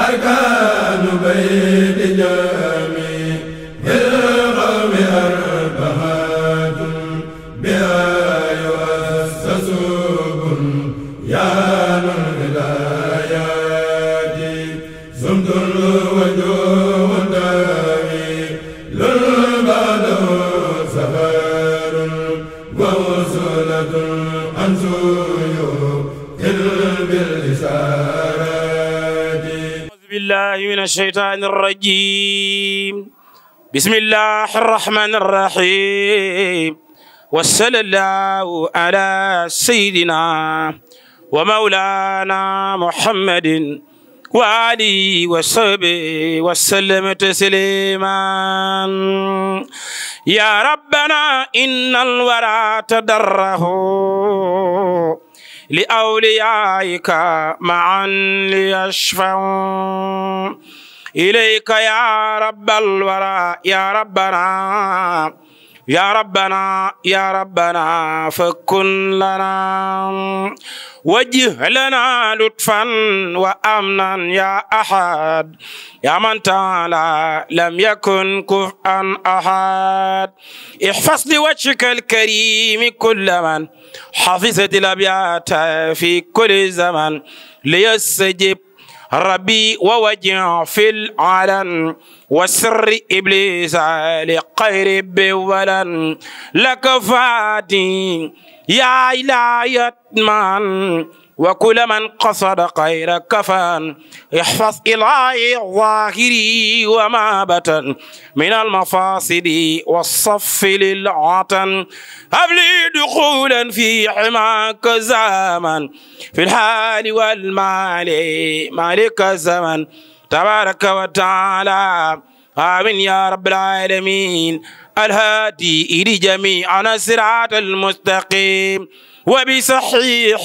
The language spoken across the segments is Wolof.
أركان بيت جميع القوم أربعة بها يؤسس بنيان الولايات زمد وجوه طويل بعده سفر ووصلة عن سيوف بالإسارات. أعوذ بالله من الشيطان الرجيم. بسم الله الرحمن الرحيم. وصلى الله على سيدنا ومولانا محمد وآله وصحبه وسلم تسليما. يا ربنا إن الورى تدره لأوليائك معا ليشفعوا إليك يا رب الورى. يا ربنا يا ربنا يا ربنا فكن لنا وجه لنا لطفا وأمنا يا أحد يا من تعالى لم يكن كفءا أحد. احفظ لوجهك الكريم كل من حفظت الأبيات في كل زمن ليستجب ربي ووجه في العلن وسر إبليس لخير بولن لك فاتي يا إلهي من وكل من قصد خير كفان. احفظ إلهي الظاهري وما بطن من المفاسد والصف للعطن. هب لي دخولا في حماك زمن في الحال والمال مالك الزمن تبارك وتعالى. آمين يا رب العالمين. الهادي إلى جميعنا الصراط المستقيم وبصحيح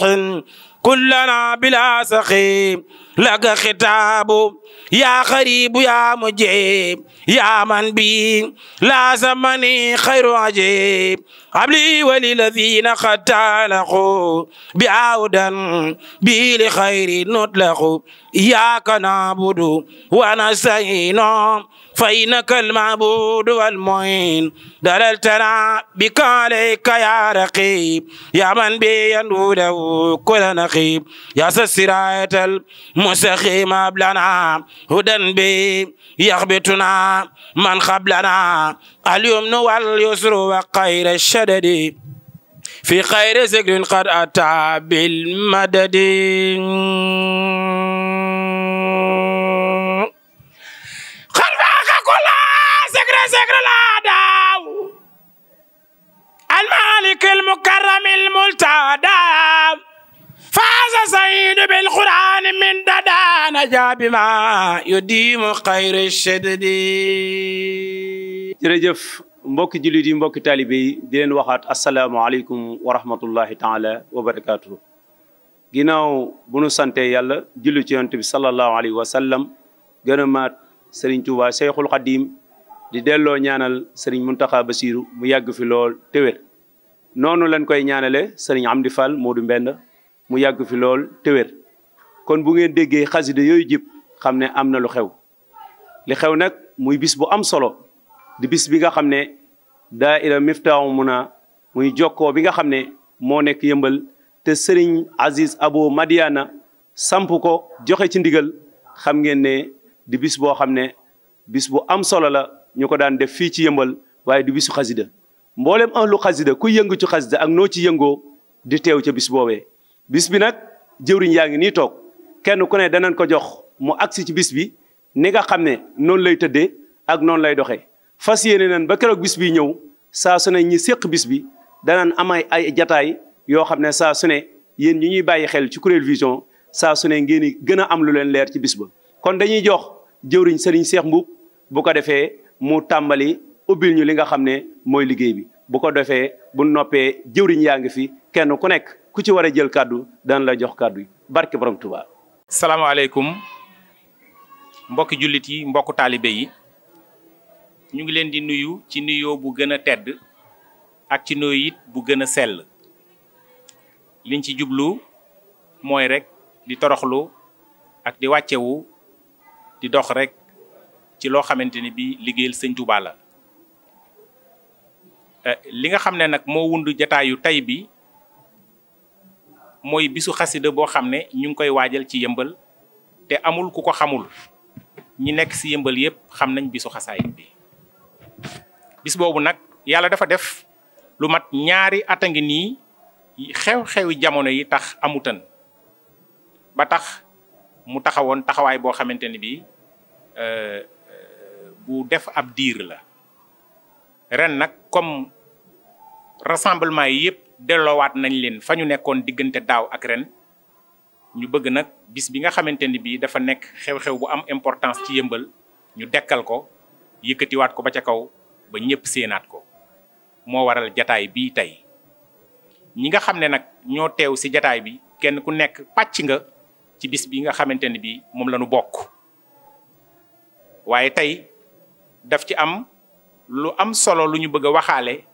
كلنا بلا سخيم. لك خطاب يا غريب يا مجيب يا من بي لا زمني خير عجيب. قبلي وللذين قد تعلقوا بعودا بي لخير نطلق. إياك نعبد ونستعين فإنك المعبود والمعين. دللتنا بك عليك يا رقيب يا من بي ينوله كل نقيب. يا الصراط المستقيم قبلنا هدى بي يغبطنا من قبلنا اليمن واليسر وخير الشدد في خير ذكر قد أتى بالمدد. ذكر الأداو المالك المكرم الملتدى فاز سيد بالقرآن من ددا نجا بما يديم خير الشدد. jërëjëf mbokki jullit yi mbokki taalibe yi di leen waxaat asalaamaaleykum wa rahmatullahi taala wa barakaatuhu. ginnaaw bu nu sante yàlla julli ci yonent bi sallallahu alayhi wa sallam gën a maat Serigne Touba Cheikhul Khadim di delloo ñaanal Serigne Mountakha Bassirou mu yàgg fi lool te wér. noonu lañ koy ñaanale Serigne Amdi Fall Modou Mbend mu yàgg fi lool te wér. kon bu ngeen déggee xasida yooyu jib xam ne am na lu xew. li xew nag muy bis bu am solo di bis bi nga xam ne daaira Miftaahu Muna muy jokkoo bi nga xam ne moo nekk yëmbal te Serigne Aziz Abo Madiana samp ko joxe ci ndigal. xam ngeen ne di bis boo xam ne bis bu am solo la ñu ko daan def fii ci yëmbal waaye di bisu xasida. mboolem ahlu xasida ku yëngu ci xasida ak noo ci yëngoo di teew ca bis boobee. bis bi nag jëwriñ yaa ngi nii toog kenn ku ne danañ ko jox mu agsi ci bis bi ni nga xam ne noonu lay tëddee ak noonu lay doxee. fas yéene nañ ba keroog bis bi ñëw saa su ne ñi séq bis bi danañ amay ay jataay yoo xam ne saa su ne yéen ñi ñuy bàyyi xel ci Kurel Vision saa su ne ngeen di gën a am lu leen leer ci bis ba. kon dañuy jox jëwriñ Serigne Cheikh Mboup bu ko defee mu tàmbali ubbil ñu li nga xam ne mooy liggéey bi. bu ko defee bu noppee jëwriñ yaa ngi fi kenn ku nekk ku ci war a jël kàddu daan la jox kàddu yi barke borom Tuubaa. salaamaaleykum mbokki jullit yi mbokku taalibe yi ñu ngi leen di nuyu ci nuyoo bu gën a tedd ak ci nuyoo it bu gën a sell. liñ ci jublu mooy rek di toroxlu ak di wàccewu di dox rek ci loo xamante ni bi liggéeyal sëñ Touba la li nga xam ne nag moo wundu jataayu tey bi mooy bisu xasida boo xam ne ñu ngi koy waajal ci yëmbal te amul ku ko xamul ñi nekk si yëmbal yépp xam nañ bisu xasaayit bi bis boobu nag yàlla dafa def lu mat ñaari at a ngi nii xew-xewi jamono yi tax amutan ba tax mu taxawoon taxawaay boo xamante ni bii bu def ab diir la ren nag comme rassemblement yi yëpp delloowaat nañ leen fa ñu nekkoon diggante daaw ak ren ñu bëgg nag bis bi nga xamante ni bii dafa nekk xew-xew bu am importance ci yëmbal ñu dekkal ko yëkkatiwaat ko ba ca kaw ba ñëpp séenaat ko moo waral jataay bii tey ñi nga xam ne nag ñoo teew ci jataay bi kenn ku nekk pàcc nga ci bis bi nga xamante ni bii moom la ñu bokk waaye tey daf ci am lu am solo lu ñu bëgg a waxaale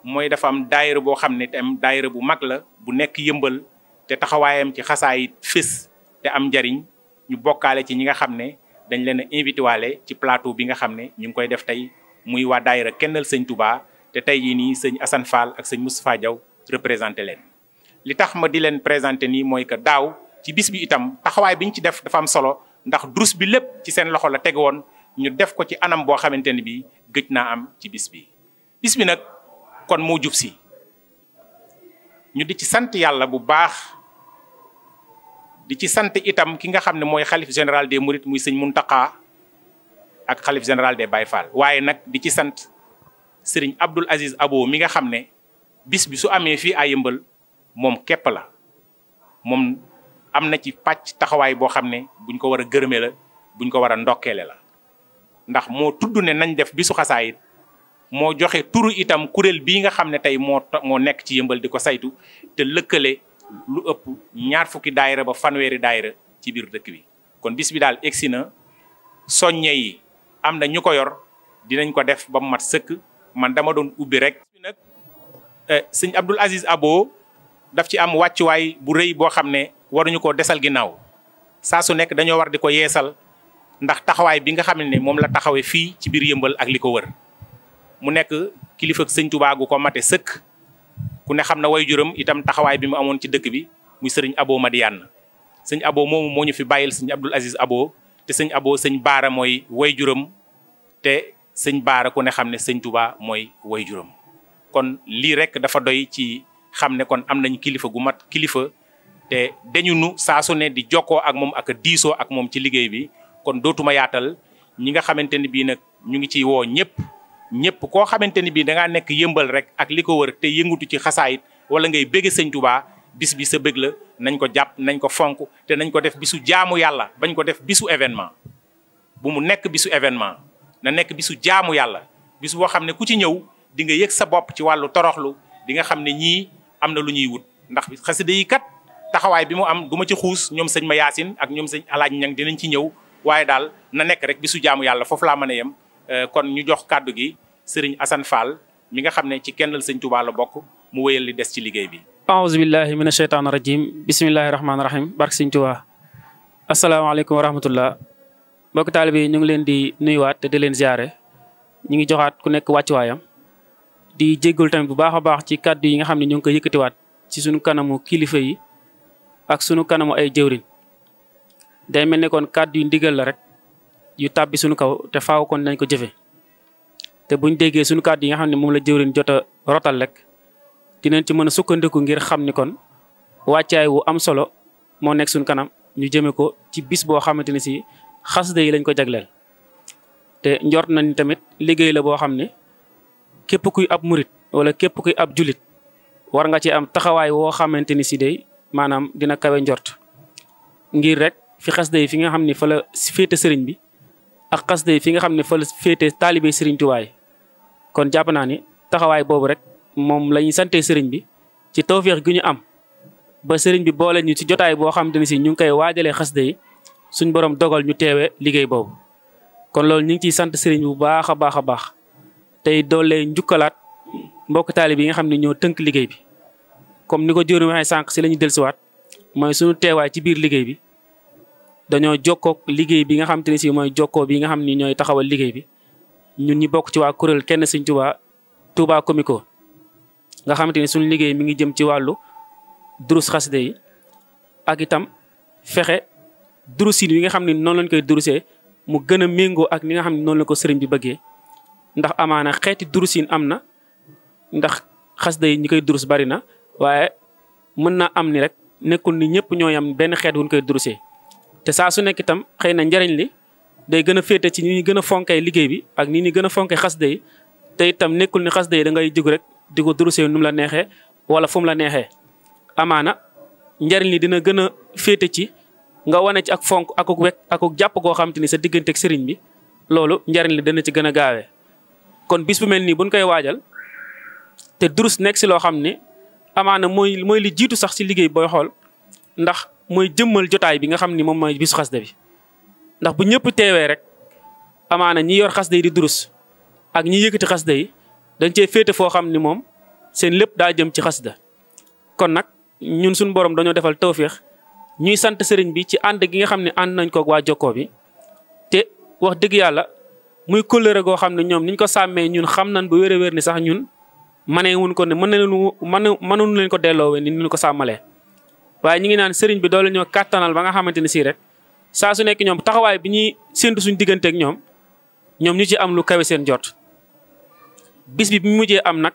mooy dafa am daayira boo xam ne tam daayira bu mag la bu nekk yëmbal te taxawaayam ci xasaayit fés te am njariñ ñu bokkaale ci ñi nga xam ne dañ leen a invité waale ci plateau bi nga xam ne ñu ngi koy def tey muy waa daayira kennal sëñ Touba te tey jii nii sëñ Assane Fall ak sëñ Moustapha Diaw représenté leen li tax ma di leen présenté nii mooy que daaw ci bis bi itam taxawaay bi ñu ci def dafa am solo ndax drus bi lépp ci seen loxo la teg woon ñu def ko ci anam boo xamante ni bii gëj naa am ci bis bi nag kon moo jub si ñu di ci sant yàlla bu baax di ci sant itam ki nga xam ne mooy xalif général des Mourides muy sëñ Mountakha ak xalif général des Baye Fall waaye nag di ci sant sëriñ Abdoul Aziz Abo mi nga xam ne bis bi su amee fii à Yëmbal moom képp la moom am na ci pàcc taxawaay boo xam ne buñ ko war a gërëme la buñ ko war a ndokkeele la ndax moo tudd ne nañ def bisu xasaayit moo joxe turu itam kuréel bii nga xam ne tey moo nekk ci Yëmbal di ko saytu te lëkkale lu ëpp 20 daayira ba 100 daayira ci biir dëkk bi kon bis bi daal egsi na soññe yi am na ñu ko yor dinañ ko def ba mu mat sëkk man dama doon ubbi rek. nag sëñ Abdoul Aziz Abo daf ci am wàccuwaay bu rëy boo xam ne waruñu ko desal ginnaaw saa su nekk dañoo war di ko yeesal ndax taxawaay bi nga xam ne moom la taxawee fii ci biir Yëmbal ak li ko wër mu nekk kilifa sëñ Touba gu ko mate sëkk. ku ne xam na way juram itam taxawaay bi mu amoon ci dëkk bi muy sëriñ Abo Madiane sëñ Abo moomu moo ñu fi bàyyil sëñ Abdoul Aziz Abo te sëñ Abo sëñ Baara mooy way juram te sëñ Baara ku ne xam ne sëñ Touba mooy way juram kon lii rek dafa doy ci xam ne kon am nañ kilifa gu mat kilifa te dañu nu saa su ne di jokkoo ak moom ak diisoo ak moom ci liggéey bi kon dootuma yaatal ñi nga xamante ni bii nag ñu ngi ciy woo ñëpp koo xamante ni bii da ngaa nekk Yëmbal rek ak li ko wër te yëngutu ci xasaayit wala ngay bëgg sëñ Touba bis bi sa bëgg la nañ ko jàpp nañ ko fonk te nañ ko def bisu jaamu yàlla bañ ko def bisu événement bu mu nekk bisu événement na nekk bisu jaamu yàlla bisu boo xam ne ku ci ñëw di nga yëg sa bopp ci wàllu toroxlu di nga xam ne ñii am na lu ñuy wut ndax xasida yi kat taxawaay bi mu am du ma ci xuus ñoom sëñ ma Yaasin ak ñoom sëñ Alaaj Ñang dinañ ci ñëw waaye daal na nekk rek bisu jaamu yàlla foofu laa mën a yem kon ñu jox kàddu gi sëriñ Assane Fall mi nga xam ne ci kennal sëñ Touba la bokk mu wéyal li des ci liggéey bi aouzu billahi mina sheytaani rajim bismillahi rahmaani rahim barke sëñ Touba asalaamaaleykum wa rahmatullah mbokk taalibe yi ñu ngi leen di nuyuwaat te di leen ziare ñu ngi joxaat ku nekk wàccuwaayam di jéggul tamit bu baax a baax ci kàddu yi nga xam ne ñu ngi koy yëkkatiwaat ci sunu kanamu kilifa yi ak sunu kanamu ay jëwrin day mel ne kon kàddu yu ndigal la rek yu tàbbi sunu kaw te faaw kon nañ ko jëfe te buñ déggee sunu kàddu yi nga xam ne moom la jëwrin jot a rotal rek dinañ ci mën a sukkandiku ngir xam ni kon wàccaay wu am solo moo nekk sunu kanam ñu jëme ko ci bis boo xamante ne si xasida yi lañ ko jagleel te njort nañ tamit liggéey la boo xam ne képp kuy ab murit wala képp kuy ab julit war nga ci am taxawaay woo xamante ni si day maanaam dina kawe njort ngir rek fi xasida yi fi nga xam ne fa la féete sëriñ bi ak xasida yi fi nga xam ne fa la féete taalibe sëriñ Tuubaa kon jàpp naa ni taxawaay boobu rek moom la ñuy sante sëriñ bi ci tawféex gi ñu am ba sëriñ bi boole ñu ci jotaay boo xamante ni si ñu ngi koy waajalee xasida yi suñ borom dogal ñu teewe liggéey boobu kon loolu ñu ngi ciy sant sëriñ bu baax a baax a baax tey doole njukkalaat mbokk taalibe yi nga xam ne ñoo tënk liggéey bi comme ni ko jëwriñ waxee sànq si la ñu dellusiwaat mooy suñu teewaay ci biir liggéey bi dañoo jokkoog liggéey bi nga xam te ne si mooy jokkoo bi nga xam ni ñooy taxawal liggéey bi ñun ñi bokk ci waa kuréel kenn Sëñ Tuubaa Touba Comico nga xamante ni suñu liggéey mi ngi jëm ci wàllu durus xasida yi ak itam fexe durusin yi nga xam ne noonu lañ koy durusee mu gën a méngoo ak ni nga xam ne noonu la ko sëriñ bi bëggee ndax amaana xeeti durusin am na ndax xasida yi ñi koy durus bari na waaye mën naa am ni rek nekkul ni ñëpp ñooy am benn xeet wuñ koy durusee te saa su nekk itam xëy na njariñ li day gën a féete ci ni ñu gën a fonkee liggéey bi ak ni ñu gën a fonkee xasida yi te itam nekkul ni xasida yi da ngay jóg rek di ko durusee nu mu la neexee wala fu mu la neexee amaana njariñ li dina gën a féete ci nga wane ci ak fonk akuk wekk akuk jàpp goo xam te ni sa diggante ak sëriñ bi loolu njariñ li dana ci gën a gaawee kon bis bu mel nii buñ koy waajal te durus nekk si loo xam ne amaana mooy li jiitu sax si liggéey booy xool ndax mooy jëmmal jotaay bi nga xam ni moom mooy bisu xasida bi ndax bu ñëpp teewee rek amaana ñi yor xasida yi di durus ak ñi yëkkati xasida yi dañ cee féete foo xam ni moom seen lépp daa jëm ci xasida kon nag ñun suñu borom dañoo defal tawféex ñuy sant sëriñ bi ci ànd gi nga xam ne ànd nañ ko waa jokkoo bi te wax dëgg yàlla muy kóllëre goo xam ne ñoom niñ ko sàmmee ñun xam nañ bu wér a wér ni sax ñun mëneewuñ ko ne mënuñu leen ko delloowee ni ñu ko sàmmalee waaye ñu ngi naan sëriñ bi doole ñoo kàttanal ba nga xamante ni si rek saa su nekk ñoom taxawaay bi ñuy séntu suñ digganteeg ñoom ñu ci am lu kawe seen jot bis bi mujjee am nag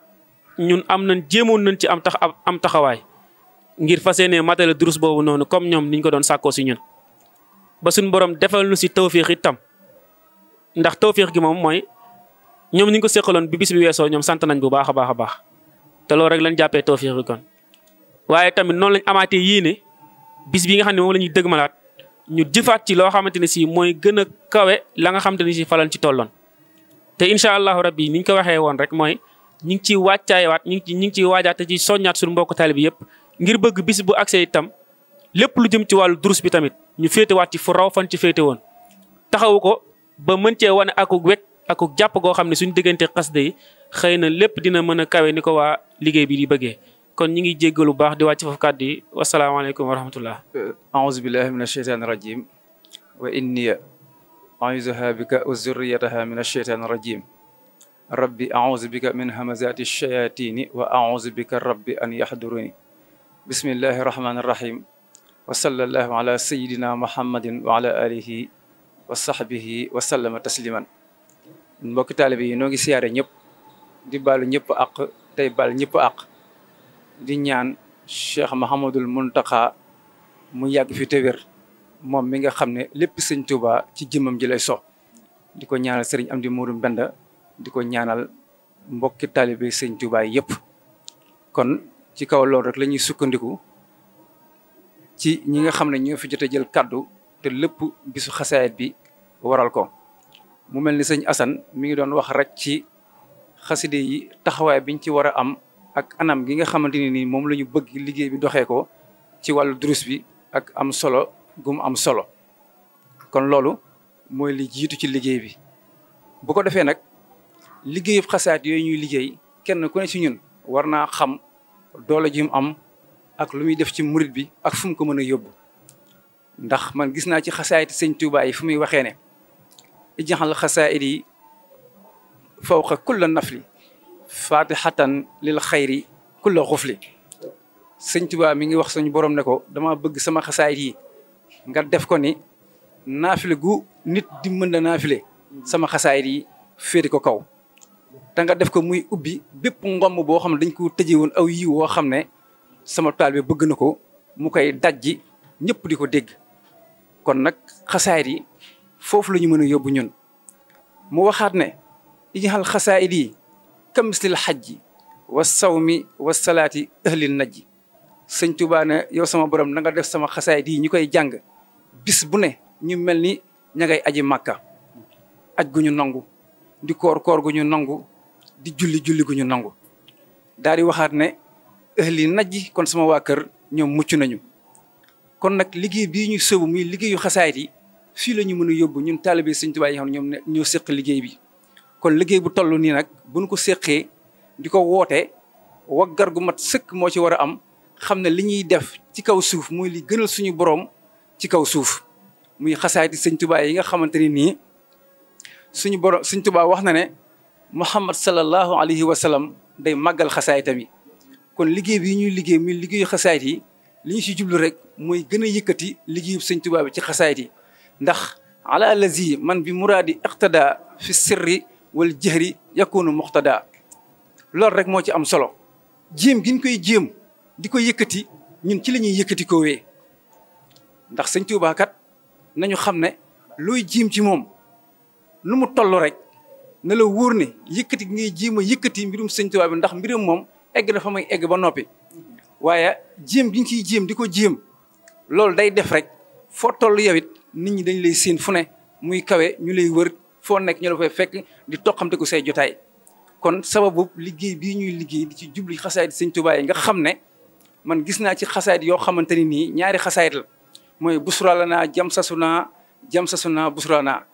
ñun jéemoon nañ ci am taxawaay ngir fas yéene matale durus boobu noonu comme ñoom niñ ko doon sàkkoo si ñun ba suñ borom defal nu si tawféex itam ndax tawféex gi moom mooy ñoom ni ñu ko seqaloon bi bis bi weesoo ñoom sant nañ bu baax a baax a baax te loolu rek lañ jàppee tawféex gi kon waaye tamit noonu lañ amaatee yéene bis bi nga xam ne moom la ñuy dëgmalaat ñu jëfaat ci loo xamante ne si mooy gën a kawe la nga xamante ne si falan ci tolloon te incha allahu rabbi ni ñu ko waxee woon rek mooy ñi ngi ciy wàccaayewaat ñi ngi ciy waajaat te ci soññaat suñu mbokk taalibe bi yëpp ngir bëgg bis bu accès itam lépp lu jëm ci wàllu durus bi tamit ñu féetewaat ci fu raw fan ci féete woon taxawu ko ba mën cee wane akuk wekk akuk jàpp goo xam ne suñu diggante xasida yi xëy na lépp dina mën a kawe ni ko waa liggéey bi di bëggee kon ñi ngi jéggalu baax di wàcc foofu kàddu yi wasalaamaaleykum wa rahmatullah aouzu billahi min asheytaani rajim wa inni auzuha bika wa zurriyataha min asheytaani rajim rabbi auzu bika min hamazati shayatini wa auzu bika rabbi an yahduruni bismillahi rahmani rahim wa sallallahu ala sayidina muhammadin wa ala alihi wa sahbihi wa sallama tasliman mbokki taalibe yi noo ngi siyaare ñëpp di baalu ñëpp àq tey baal ñëpp àq di ñaan Cheikh Mahamadul Muntaxa mu yàgg fi te wér moom mi nga xam ne lépp sëñ Tuuba ci jëmmam ji lay so di ko ñaanal sëriñ Amdi Moodu Mbenda di ko ñaanal mbokki taalibe sëñ Tuuba yi yëpp kon ci kaw loolu rek la ñuy sukkandiku ci ñi nga xam ne ñoo fi jot a jël kaddu te lépp bisu xasaayit bi waral ko mu mel ni sëñ Assane mi ngi doon wax rek ci xaside yi taxawaay biñ ci war a am ak anam gi nga xamante ne ni moom la ñu bëgg liggéey bi doxee ko ci wàllu durus bi ak am solo gum am solo kon loolu mooy li jiitu ci liggéey bi bu ko defee nag liggéeyu xasaayit yooyu ñuy liggéey kenn ku ne ci ñun war naa xam doole ji mu am ak lu muy def ci murit bi ak fu mu ko mën a yóbbu ndax man gis naa ci xasaayit sëñ Tuubaa yi fu muy waxee ne ijaxal xasaayit yi fawqa kulla nafli fatihatan lil xayri kulla xufli sëñ Tuubaa mi ngi wax suñu borom ne ko dama bëgg sama xasaayit yi nga def ko ni naafile gu nit di mën a naafile sama xasaayit yi féeti ko kaw te nga def ko muy ubbi bépp ngomb boo xam ne dañ ko tëjee woon aw yiw woo xam ne sama taal bi bëgg na ko mu koy dajji ñëpp di ko dégg kon nag xasaayit yi foofu la ñu mën a yóbbu ñun mu waxaat ne ijxal xasaayit yi kamislil xajji wa sawmi wa salaati ahlil najji sëñ Tuubaa ne yow sama borom na nga def sama xasaayit yi ñu koy jàng bis bu ne ñu mel ni ña ngay aji màkka aj gu ñu nangu di koor gu ñu nangu di julli gu ñu nangu daal di waxaat ne ahli najji kon sama waa kër ñoom mucc nañu kon nag liggéey bii ñu sóobu muy liggéeyu xasaayit yi fii la ñu mën a yóbbu ñun taalibe sëñ Tuubaa yi xam ne ñoom ñoo séq liggéey bi kon liggéey bu toll nii nag bu ñu ko séqee di ko woote waggar gu mat sëkk moo ci war a am xam ne li ñuy def ci kaw suuf mooy li gënal suñu boroom ci kaw suuf muy xasaayiti sëñ Tuubaa yi nga xamante ni nii suñu borom sëñ Tuubaa wax na ne Muhammad sallallahu alayhi wa sallam day màggal xasaayitam yi kon liggéey bi ñuy liggéey muy liggéeyu xasaayit yi li ñu si jublu rek mooy gën a yëkkati liggéeyu sëñ Tuubaa bi ci xasaayit yi ndax ala lazi man bi muraadi iqtada fi sirri wal jahri yakunu muqtada loolu rek moo ci am solo jéem gi ñu koy jéem di ko yëkkati ñun ci la ñuy yëkkati ko wee ndax sëñ Tuubaa kat nañu xam ne looy jéem ci moom nu mu toll rek na la wóor ne yëkkati ngay jéem a yëkkati mbirum sëñ Tuubaa bi ndax mbirum moom egg dafa may egg ba noppi waaye jéem gi ñu ciy jéem di ko jéem loolu day def rek foo toll yow it nit ñi dañ lay séen fu ne muy kawe ñu lay wër foo nekk ñu la fay fekk di toqamte ko say jotaay kon sababu liggéey bii ñuy liggéey di ci jubli xasaayid sëñ Tuubaa yi nga xam ne man gis naa ci xasaayid yoo xamante ni nii ñaari xasaayid la mooy busra la naa jam sasu naa busra naa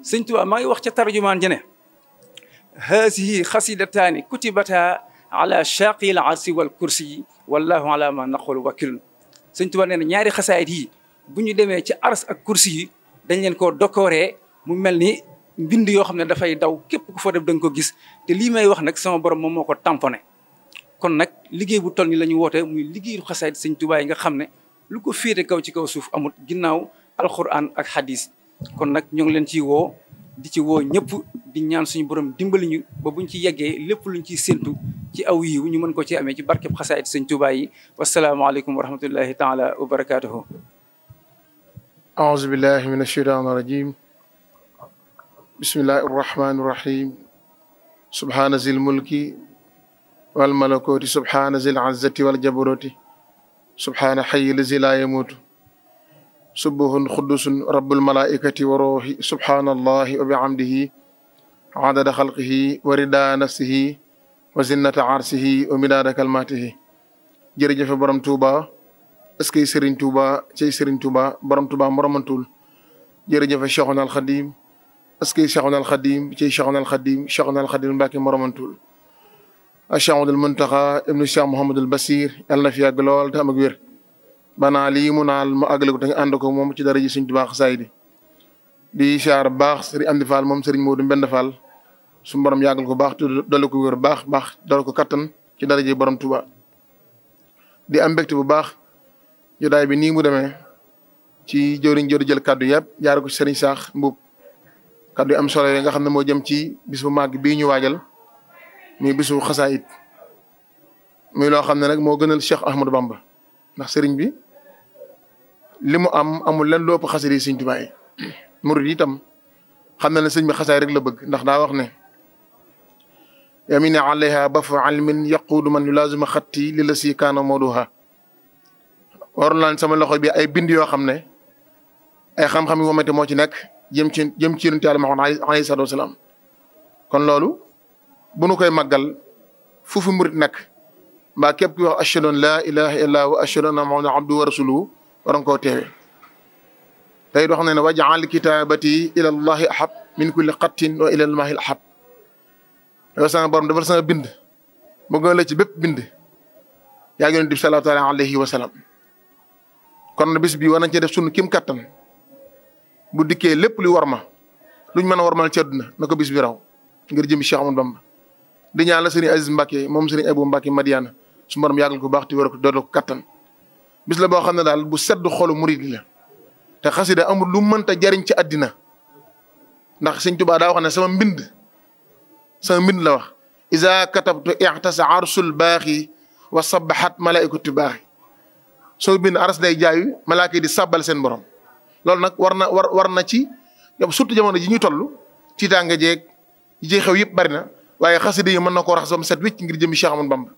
sëñ Tuubaa maa ngi wax ca tarjumaan jene haasihi xasidataani kutibata ala shaqil arsi wal kursi wallahu ala ma naqulu wakilun sëñ Tuubaa nee na ñaari xasaayid yi bu ñu demee ci ars ak kursi yi dañ leen koo dokooree mu mel ni mbind yoo xam ne dafay daw képp ku fa def da nga ko gis te lii may wax nag sama borom moom moo ko tamponné kon nag liggéey bu toll ni la ñu woote muy liggéeyu xasaayid sëñ Tuubaa yi nga xam ne lu ko féete kaw ci kaw suuf amul ginnaaw alquran ak hadis kon nag ñoo ngi leen ciy woo di ci woo ñëpp di ñaan suñu borom dimbali ñu ba buñ ci yeggee lépp luñ ciy séntu ci aw yiw ñu mën ko ci amee ci barkeb xasaayid sëñ Tuubaa yi wasalaamaaleykum wa rahmatullahi taala wa barakatuhu أعوذ بالله من الشيطان الرجيم بسم الله الرحمن الرحيم سبحان ذي الملك والملكوت سبحان ذي العزة والجبروت سبحان حي الذي لا يموت سبح قدوس رب الملائكة وروح سبحان الله وبحمده عدد خلقه ورضا نفسه وزنة عرشه ومداد كلماته jërëjëf borom Touba est-ce que Serigne Touba cey Serigne Touba borom Touba moromantul jërëjëf Cheikhuna al Khadim est-ce que Cheikhuna al Khadim cey Cheikhuna al Khadim Cheikhuna al Khadim Mbacke moromantul Cheikh Ahmadul Muntaxa ibnu Cheikh Mouhamadul Basir yàlla na fi yàgg lool te am ak wér banaa lii mu naal mu àggale ko te nga ànd ko moom ci dara ji Serigne Touba xasaayid di siyaar baax Serigne Amdi Fall moom Serigne Modou Mbend Fall su borom yàggal ko baax te dolli ko wér baax dolli ko kattan ci dara ji borom Touba di am mbégte bu baax jotaay bi nii mu demee ci jëwriñ jëri jël kaddu yëpp jaar ko Serigne Sakh Mbuub kaddu yi am solo yi nga xam ne moo jëm ci bis bu màgg bii ñu waajal muy bisu xasaayid muy loo xam ne nag moo gënal Cheikh Ahmadou Bamba ndax Serigne bi li mu am amul len lu ëpp xasida yi Serigne Touba yi murid itam xam na ne sëñ bi xasaay rek la bëgg ndax daa wax ne yamine alayha bafu almin yaquudu man yulaazima xatti li la si kaana mooduha waroon naa sama loxo bi ay bind yoo xam ne ay xam-xam yu womate moo ci nekk jëm ci yonent Yàlla Muhammad alayhi salaatu wa salaam kon loolu bu nu koy màggal foofu murid nekk mbaa képp ku wax ashhadu an laa ilaha illa wa ashhadu anna muhammadan abduhu wa rasuluhu war nga koo teewee tey wax na ne waj'al kitaabati ila allahi ahab min kulli xattin wa ila almahi ahab yow sama borom dafa sama bind mu gën la ci bépp bind yaa ngi yonent bi sallallahu taala alayhi wa sallam kon na bis bi war nañ cee def sunu kim kattan bu dikkee lépp lu war ma luñ mën a warmal ci àdduna na ko bis bi raw ngir jëm Cheikh Ahmadou Bamba di ñaan la Serigne Aziz Mbacke moom Serigne Abou Mbacke Madiana su borom yàggal ko baax te wér ko doole ko kattan bis la boo xam ne daal bu sedd xolu murid la te xasida amul lu mënta jariñ ci àddina ndax Sëñ Tuubaa daa wax ne sama mbind la wax iza katabtu i'tasa arsul baaxi wa sabahat malaikatu baaxi soo bind aras day jaayu malaaka yi di sabbal seen borom loolu nag war na ci surtout jamono ji ñuy toll tiitaange jeeg yi ci xew yëpp bari na waaye xasida yi mën na koo raxas ba mu set wicc ngir jëmi Cheikh Ahmadou Bamba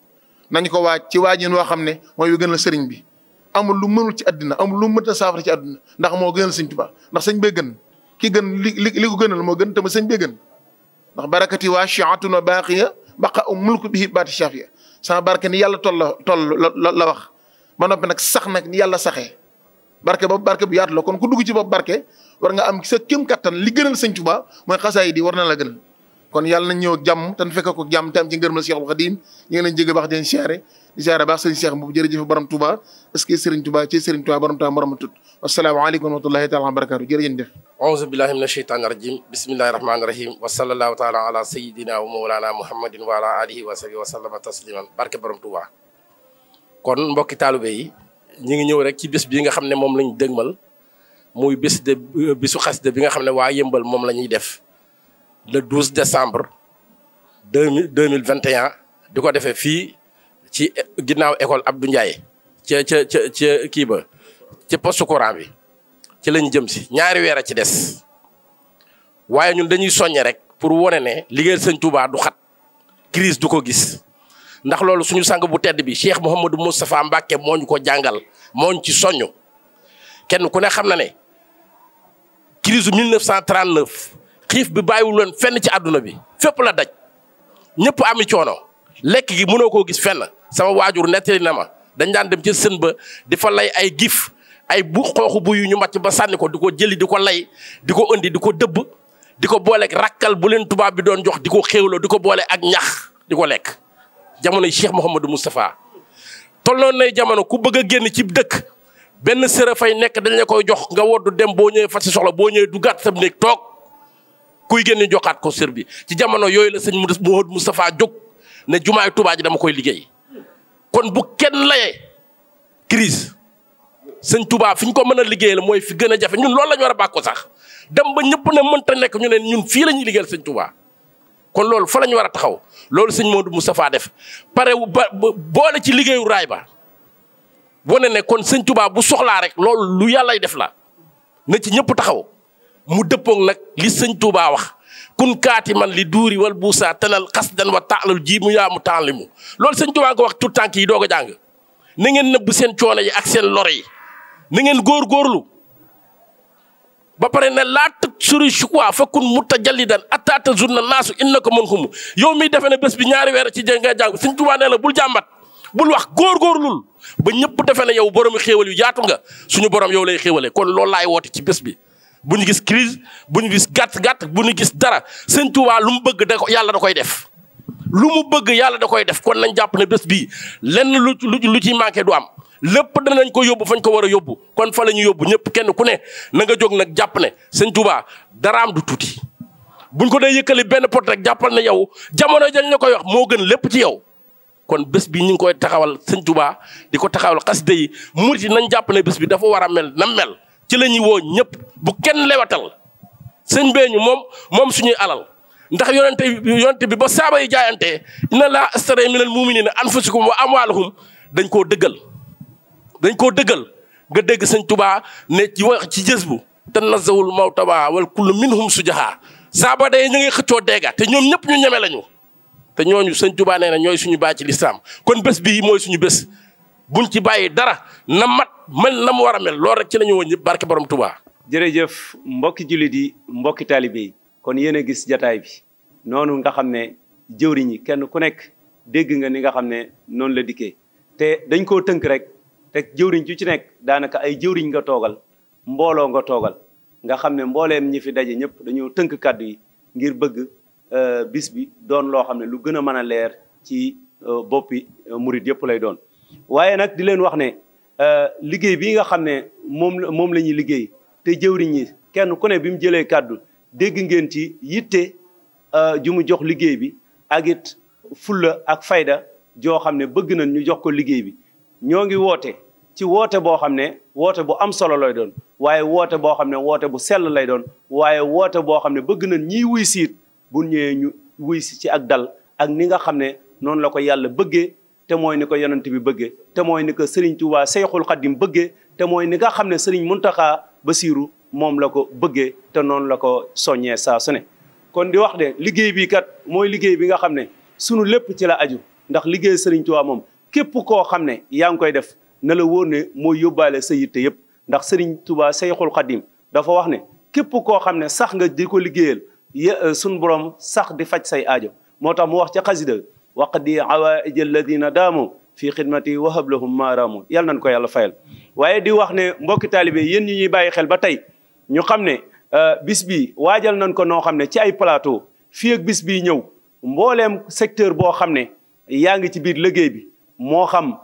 nañ ko waaj ci waajin woo xam ne mooy yu gënal sëriñ bi amul lu mënul ci àddina amul lu mënta saafara ci àdduna ndax moo gënal Sëñ Tuubaa ndax sëñ bee gën ki gën li ko gënal moo gën tamit sëñ bee gën ndax barakati waa shi'atun wa baaqiya baqa mulku bihi baati shafiya sama barke ni yàlla toll la wax ba noppi nag sax nag ni yàlla saxee barke bu yaatu la kon ku dugg ci boobu barke war nga am sa kéem kattan li gënal Sëñ Tuubaa mooy xasaayid yi war na la gënal kon yàlla nañ ñëw ak jàmm tan fekk ko jàmm te am ci ngërëmal Cheikhul Khadim ñu ngi leen jégg baax di leen siyaare di siyaare baax sëriñ Cheikh boobu jërëjëf borom Touba est-ce que sëriñ Touba ci sëriñ Touba borom Touba borom tut asalaamaaleykum wa rahmatullahi taala wa barakatu jërëjëf def auzu billahi mina sheytaani rajim bismillahi rahmaani rahim wa sallallahu taala ala sayidina wa mawlana muhammadin wa ala alihi wa sahbihi wa sallama tasliman barke borom Touba. Kon mbokki taalibe yi ñi ngi ñëw rek ci bés bi nga xam ne moom lañ dëgmal muy bisu xasida bi nga xam ne waa Yëmbal moom la ñuy def le 12 décembre 2021 di ko defee fii ci ginnaaw école Abdou Ndiaye ca kii ba ci poste courant bi ci lañ jëm si ñaari weer a ci des waaye ñun dañuy soññe rek pour wone ne liggéeyal sëñ Touba du xat crise du ko gis ndax loolu suñu sang bu tedd bi Cheikh Mouhamadou Moustapha Mbacké moo ñu ko jàngal moo ñu ci soññ kenn ku ne xam na ne crise 1939 xiif bi bàyyiwul woon fenn ci àdduna bi fépp la daj ñëpp ami coono lekk gi mënoo koo gis fenn sama waajur nettali na ma dañ daan dem ci sën ba di fa lay ay gif ay bu xooxu bu yu ñu màcc ba sànni ko di ko jëli di ko lay di ko indi di ko dëbb di ko booleeg rakkal bu leen tubaab bi doon jox di ko xéewloo di ko boole ak ñax di ko lekk jamonoy Cheikh Mouhamadou Moustapha tolloon nay jamono ku bëgg a génn ci dëkk benn sër fay nekk dañ la koy jox nga woddu dem boo ñëwee fa si soxla boo ñëwee du gàtt sam néeg toog kuy génn joxaat ko sër bi ci jamono yooyu la sëñ Mouhamadou Moustapha jóg ne jumaay Touba ji dama koy liggéey kon bu kenn layee crise sëñ Touba fi ñu ko mën a liggéey la mooy fi gën a jafe ñun loolu la ñu war a bàkko sax dem ba ñëpp ne mënta nekk ñu ne ñun fii la ñuy liggéeyal sëñ Touba kon loolu fa la ñu war a taxaw loolu sëñ Modou Moustapha def pare ba boole ci liggéeyu raay ba wane ne kon sëñ Touba bu soxlaa rek loolu lu yàllay def la na ci ñëpp taxaw mu dëppoog nag li sëñ Touba wax kun kaati man li duuri wal buusa tanal xas dan wa taalal ji mu yaa mu taali mu loolu sëñ Touba ko wax tout tànk yi doog a jàng na ngeen nëbb seen coono yi ak seen lor yi na ngeen góorgóorlu ba pare ne laa tëg suri quoi fakkun mutta jallidan attaata journa naasu inna ko mën xumu yow miy defe ne bés bi ñaari weer ci nga jàng sëñ Touba nee la bul jàmbat bul wax góorgóorlul ba ñëpp defe ne yow boromi xéewal yu yaatu nga suñu borom yow lay xéewale kon loolu laay woote ci bés bi bu ñu gis crise bu ñu gis gàtt bu ñu gis dara sëñ Touba lu mu bëgg da ko yàlla da koy def lu mu bëgg yàlla da koy def kon nañ jàpp ne bés bii lenn lu ciy manqué du am lépp danañ ko yóbbu fañ ko war a yóbbu kon fa la ñu yóbbu ñëpp kenn ku ne na nga jóg nag jàpp ne sëñ Touba daraam du tuuti buñ ko dee yëkkali benn pot rek jàppal ne yow jamono jañ la koy wax moo gën lépp ci yow kon bés bi ñu ngi koy taxawal sëñ Touba di ko taxawal xasida yi murit yi nañ jàpp ne bés bi dafa war a mel na mel ci la ñuy woo ñëpp bu kenn lewatal sëñ bee ñu moom suñuy alal ndax yonente bi ba saaba yi jaayantee inna laa astara minal muminina anfusakum wa amwaalahum dañ koo dëggal nga dégg sëñ Touba ne ci wax ci jës bu te nazawul mawtaba wal kullu minhum sujaha saaba day ñu ngi xëccoo deega te ñoom ñëpp ñu ñeme lañu te ñooñu sëñ Touba nee na ñooy suñu baay ci lislaam kon bés bii mooy suñu bés buñ ci bàyyi dara na mat mel na mu war a mel loolu rek ci la ñu woon ñëpp barke borom Touba. jërëjëf mbokki jullit yi mbokki taalibe yi kon yéen a gis jataay bi noonu nga xam ne jëwriñ yi kenn ku nekk dégg nga ni nga xam ne noonu la dikkee te dañ koo tënk rek te jëwriñ ju ci nekk daanaka ay jëwriñ nga toogal mbooloo nga toogal nga xam ne mbooleem ñi fi daje ñëpp dañoo tënk kàddu yi ngir bëgg bis bi doon loo xam ne lu gën a mën a leer ci boppi murit yëpp lay doon waaye nag di leen wax ne liggéey bi nga xam ne moom la ñuy liggéey te jëwriñ yi kenn ku ne bi mu jëlee kàddu dégg ngeen ci yitte ju mu jox liggéey bi ak it fulla ak fayda joo xam ne bëgg nañ ñu jox ko liggéey bi ñoo ngi woote ci woote boo xam ne woote bu am solo lay doon waaye woote boo xam ne woote bu sell lay doon waaye woote boo xam ne bëgg nañ ñiy wuy siit bu ñëwee ñu wuy si ci ak dal ak ni nga xam ne noonu la ko yàlla bëggee te mooy ni ko yonent bi bëggee te mooy ni ko Serigne Touba Seyxul Xaddim bëggee te mooy ni nga xam ne Serigne Mountakha Bassirou moom la ko bëggee te noonu la ko soññee saa su ne kon di wax de liggéey bi kat mooy liggéey bi nga xam ne sunu lépp ci la aju ndax liggéey Serigne Touba moom képp koo xam ne yaa ngi koy def na la wóor ne mooy yóbbaale sa yitte yëpp ndax Serigne Touba Seyxul Xaddim dafa wax ne képp koo xam ne sax nga di ko liggéeyal sunu borom sax di faj say aajo moo tax mu wax ca xasida waqdi awaaij alladina daamu fii xidmati wahab lahum maaraamu yàlla nañ ko yàlla fayal waaye di wax ne mbokki taalibe yéen ñi ñuy bàyyi xel ba tey ñu xam ne bis bi waajal nañ ko noo xam ne ci ay plateau fii ak bis bii ñëw mbooleem secteur boo xam ne yaa ngi ci biir liggéey bi moo xam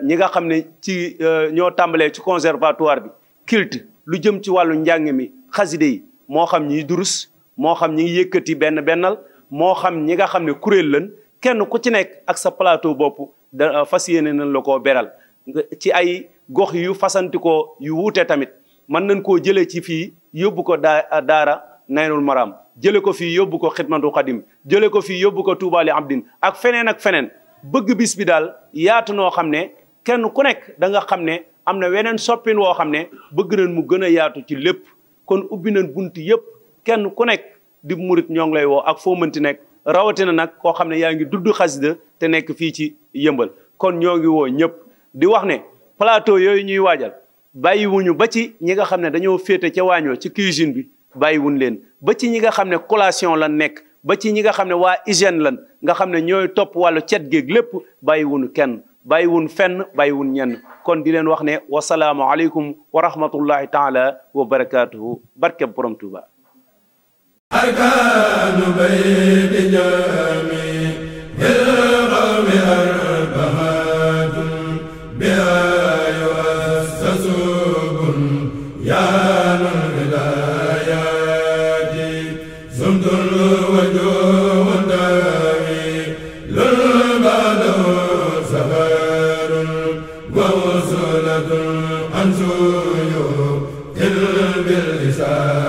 ñi nga xam ne ci ñoo tàmbalee ci conservatoire bi culte lu jëm ci wàllu njàng mi xaside yi moo xam ñiy durus moo xam ñi ngi yëkkati bennal moo xam ñi nga xam ne kuréel lan kenn ku ci nekk ak sa plateau bopp da fas yéene nañ la koo beral ci ay gox yu fasantikoo yu wuute tamit mën nañ koo jëlee ci fii yóbbu ko daara Naynul Maram jële ko fii yóbbu ko Xidmatul Xadim jële ko fii yóbbu ko Touba li Abdin ak feneen bëgg bis bi daal yaatu noo xam ne kenn ku nekk da nga xam ne am na weneen soppin woo xam ne bëgg nañ mu gën a yaatu ci lépp kon ubbi nañ bunt yëpp kenn ku nekk di murit ñoo ngi lay woo ak foo mënti nekk rawatina nag koo xam ne yaa ngi dudd xasida te nekk fii ci yëmbal kon ñoo ngi woo ñëpp di wax ne plateau yooyu ñuy waajal bàyyiwuñu ba ci ñi nga xam ne dañoo féete ca waañoo ci cuisine bi bàyyiwuñ leen ba ci ñi nga xam ne collation lan nekk ba ci ñi nga xam ne waa hygiène lan nga xam ne ñooy topp wàllu cet géeg lépp bàyyiwuñu kenn bàyyiwuñ fenn bàyyiwuñ ñenn kon di leen wax ne wasalaamu aleykum wa rahmatullahi taala wa barakatuhu barkeb borom Tuuba arkaanu bayti jaami bil qawmi arbaatun bihaa yu'assasubun yaanul wilaayaati sumtul wajuhun daawi lul ba'dahu safarun wa wusulatun an suyuutil bil lisan